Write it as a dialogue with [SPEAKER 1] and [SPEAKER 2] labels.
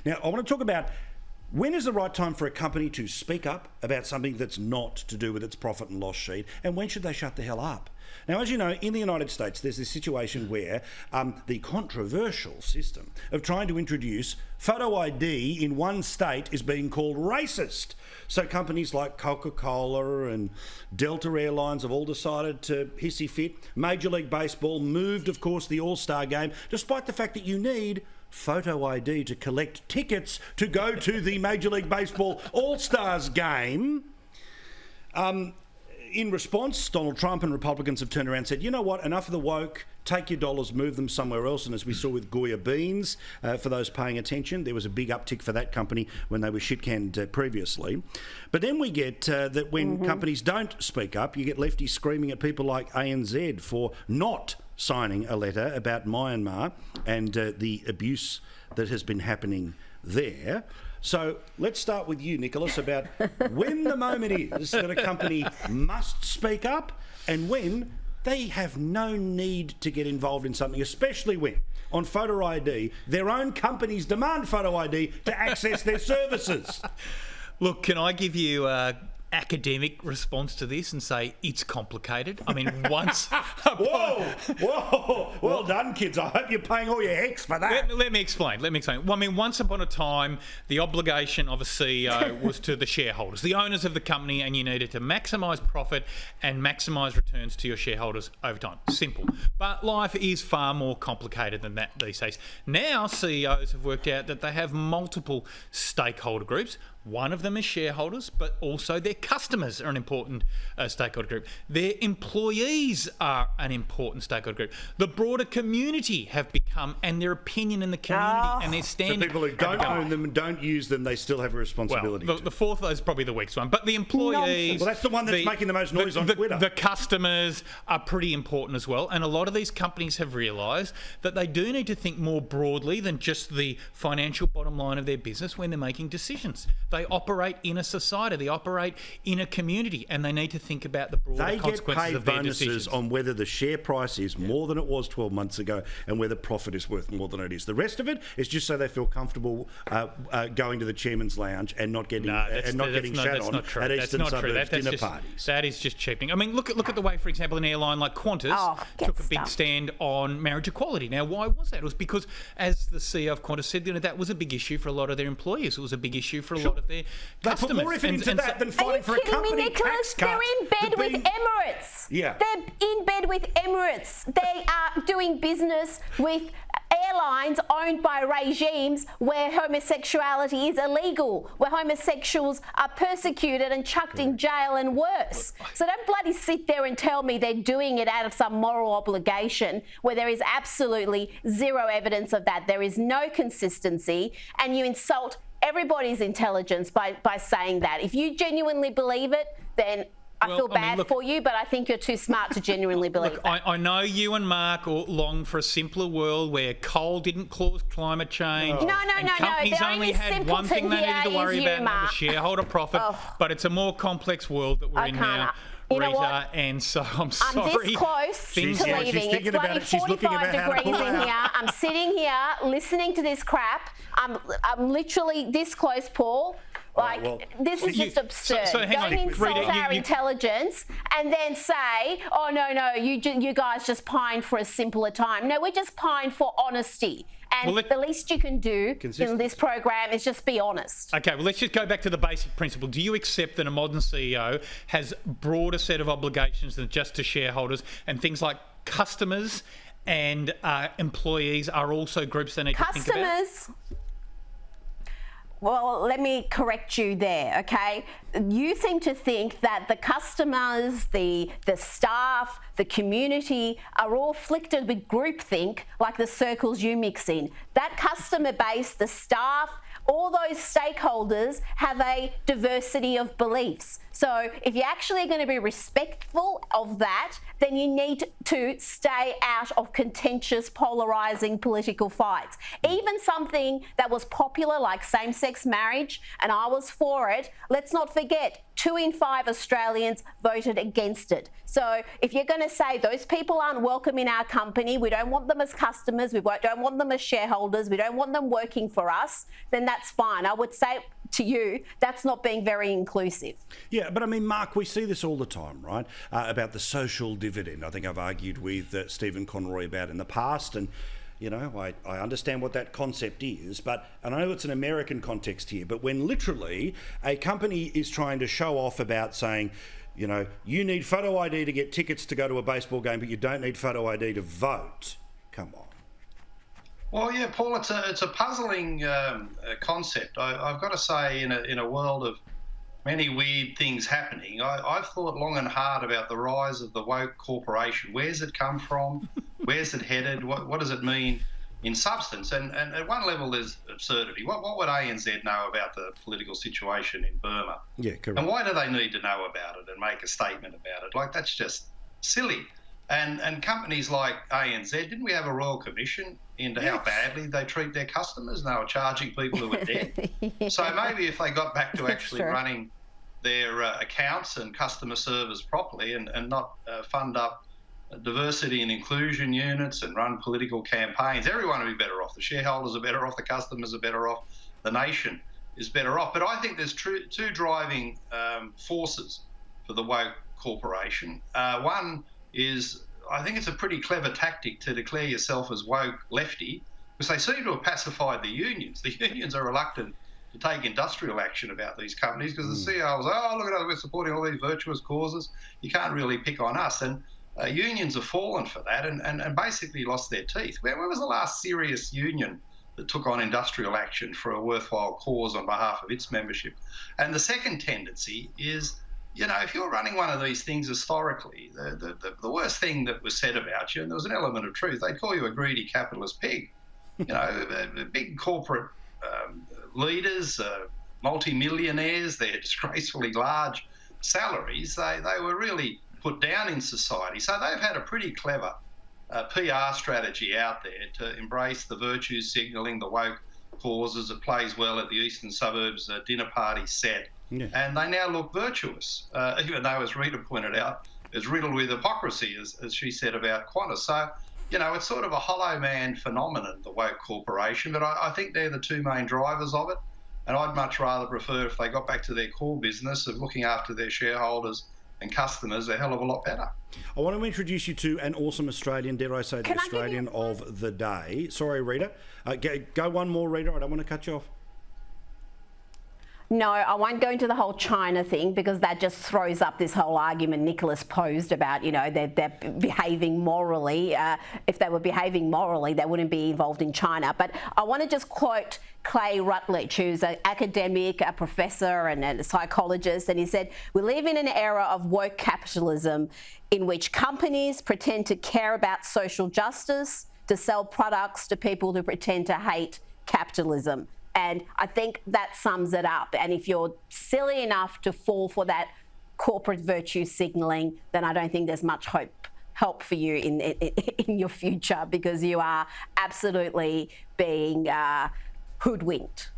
[SPEAKER 1] Now, I want to talk about when is the right time for a company to speak up about something that's not to do with its profit and loss sheet, and when should they shut the hell up? Now, as you know, in the United States, there's this situation where the controversial system of trying to introduce photo ID in one state is being called racist. So companies like Coca-Cola and Delta Airlines have all decided to hissy fit. Major League Baseball moved, of course, the All-Star game, despite the fact that you need photo ID to collect tickets to go to the Major League Baseball All-Stars game. In response, Donald Trump and Republicans have turned around and said, you know what, enough of the woke, take your dollars, move them somewhere else. And as we saw with Goya Beans, for those paying attention, there was a big uptick for that company when they were shit-canned previously. But then we get that when companies don't speak up, you get lefties screaming at people like ANZ for not signing a letter about Myanmar and the abuse that has been happening there. So let's start with you, Nicholas, about when the moment is that a company must speak up and when they have no need to get involved in something, especially when, on photo ID, their own companies demand photo ID to access their services.
[SPEAKER 2] Look, can I give you a academic response to this and say it's complicated? I mean, once...
[SPEAKER 1] Whoa! Well done, kids. I hope you're paying all your hex for that.
[SPEAKER 2] Let me explain. Well, I mean, once upon a time, the obligation of a CEO was to the shareholders, the owners of the company, and you needed to maximise profit and maximise returns to your shareholders over time. Simple. But life is far more complicated than that these days. Now, CEOs have worked out that they have multiple stakeholder groups. One of them is shareholders, but also their customers are an important stakeholder group. Their employees are an important stakeholder group. The broader community have become, and their opinion in the community and their standing.
[SPEAKER 1] So people who don't own them and don't use them, they still have a responsibility.
[SPEAKER 2] Well, the fourth is probably the weakest one. But the employees...
[SPEAKER 1] Well, that's the one that's making the most noise on Twitter.
[SPEAKER 2] The customers are pretty important as well. And a lot of these companies have realised that they do need to think more broadly than just the financial bottom line of their business when they're making decisions. They operate in a society, they operate in a community, and they need to think about the broader consequences of their decisions.
[SPEAKER 1] They get paid bonuses on whether the share price is more than it was 12 months ago and whether profit is worth more than it is. The rest of it is just so they feel comfortable going to the chairman's lounge and not getting shat on at Eastern Suburbs dinner parties.
[SPEAKER 2] That is just cheapening. I mean, look at the way, for example, an airline like Qantas took a big stand on marriage equality. Now, why was that? It was because, as the CEO of Qantas said, that was a big issue for a lot of their employees. It was a big issue for a lot of their customers.
[SPEAKER 1] They put more effort into that than fighting for a company tax cut.
[SPEAKER 3] They're in bed with Emirates.
[SPEAKER 1] Yeah.
[SPEAKER 3] They're in bed with Emirates. They are doing business with airlines owned by regimes where homosexuality is illegal, where homosexuals are persecuted and chucked in jail and worse. So don't bloody sit there and tell me they're doing it out of some moral obligation where there is absolutely zero evidence of that. There is no consistency, and you insult everybody's intelligence by saying that. If you genuinely believe it, then I feel bad for you, but I think you're too smart to genuinely believe that.
[SPEAKER 2] I know you and Mark long for a simpler world where coal didn't cause climate change.
[SPEAKER 3] No.
[SPEAKER 2] Companies only had one thing they needed to worry about, and that was shareholder profit. But it's a more complex world that we're in now.
[SPEAKER 3] You know what?
[SPEAKER 2] And so I'm sorry.
[SPEAKER 3] I'm this close to leaving. It's bloody 45 degrees in here. I'm sitting here listening to this crap. I'm literally this close, Paul. This is just absurd.
[SPEAKER 2] So hang on,
[SPEAKER 3] don't insult
[SPEAKER 2] Rita,
[SPEAKER 3] our intelligence and then say, oh, no, you guys just pine for a simpler time. No, we're just pine for honesty. And the least you can do in this program is just be honest.
[SPEAKER 2] Okay, well, let's just go back to the basic principle. Do you accept that a modern CEO has a broader set of obligations than just to shareholders, and things like customers and employees are also groups they need to think about?
[SPEAKER 3] Customers... Well, let me correct you there, okay? You seem to think that the customers, the staff, the community are all afflicted with groupthink like the circles you mix in. That customer base, the staff, all those stakeholders have a diversity of beliefs. So if you're actually going to be respectful of that, then you need to stay out of contentious, polarising political fights. Even something that was popular like same-sex marriage, and I was for it, let's not forget, 2 in 5 Australians voted against it. So if you're going to say those people aren't welcome in our company, we don't want them as customers, we don't want them as shareholders, we don't want them working for us, then that's fine. I would say to you, that's not being very inclusive.
[SPEAKER 1] Yeah, but I mean, Mark, we see this all the time, right? About the social dividend. I think I've argued with Stephen Conroy about in the past, and you know, I understand what that concept is, but and I know it's an American context here, but when literally a company is trying to show off about saying, you know, you need photo ID to get tickets to go to a baseball game, but you don't need photo ID to vote. Come on.
[SPEAKER 4] Well, yeah, Paul, it's a puzzling concept. I've got to say, in a world of many weird things happening, I've thought long and hard about the rise of the woke corporation. Where's it come from? Where's it headed? What does it mean in substance? And at one level, there's absurdity. What would ANZ know about the political situation in Burma?
[SPEAKER 1] Yeah, correct.
[SPEAKER 4] And why do they need to know about it and make a statement about it? Like, that's just silly. And companies like ANZ, didn't we have a Royal Commission into how badly they treat their customers, and they were charging people who were dead?
[SPEAKER 3] Yeah.
[SPEAKER 4] So maybe if they got back to actually
[SPEAKER 3] Sure.
[SPEAKER 4] running their accounts and customer service properly, and not fund up diversity and inclusion units and run political campaigns, everyone would be better off. The shareholders are better off, the customers are better off, the nation is better off. But I think there's two driving forces for the woke corporation. One is, I think it's a pretty clever tactic to declare yourself as woke lefty, because they seem to have pacified the unions. The unions are reluctant to take industrial action about these companies because the CEOs, oh, look at us, we're supporting all these virtuous causes. You can't really pick on us. And unions have fallen for that and basically lost their teeth. Where was the last serious union that took on industrial action for a worthwhile cause on behalf of its membership? And the second tendency is, you know, if you're running one of these things historically, the worst thing that was said about you, and there was an element of truth, they call you a greedy capitalist pig. You know, big corporate leaders, multi-millionaires, their disgracefully large salaries, they were really put down in society. So they've had a pretty clever PR strategy out there to embrace the virtue signalling, the woke causes. It plays well at the eastern suburbs dinner party set.
[SPEAKER 1] Yeah.
[SPEAKER 4] And they now look virtuous, even though, as Rita pointed out, it's riddled with hypocrisy, as she said about Qantas. So, you know, it's sort of a hollow man phenomenon, the woke corporation, but I think they're the two main drivers of it. And I'd much rather prefer if they got back to their core business of looking after their shareholders and customers a hell of a lot better.
[SPEAKER 1] I want to introduce you to an awesome Australian, dare I say, the Australian of the day. Sorry, Rita. Go one more, Rita. I don't want to cut you off.
[SPEAKER 3] No, I won't go into the whole China thing because that just throws up this whole argument Nicholas posed about, you know, they're behaving morally. If they were behaving morally, they wouldn't be involved in China. But I want to just quote Clay Rutledge, who's an academic, a professor and a psychologist, and he said, "We live in an era of woke capitalism in which companies pretend to care about social justice to sell products to people who pretend to hate capitalism." And I think that sums it up. And if you're silly enough to fall for that corporate virtue signalling, then I don't think there's much help for you in your future, because you are absolutely being hoodwinked.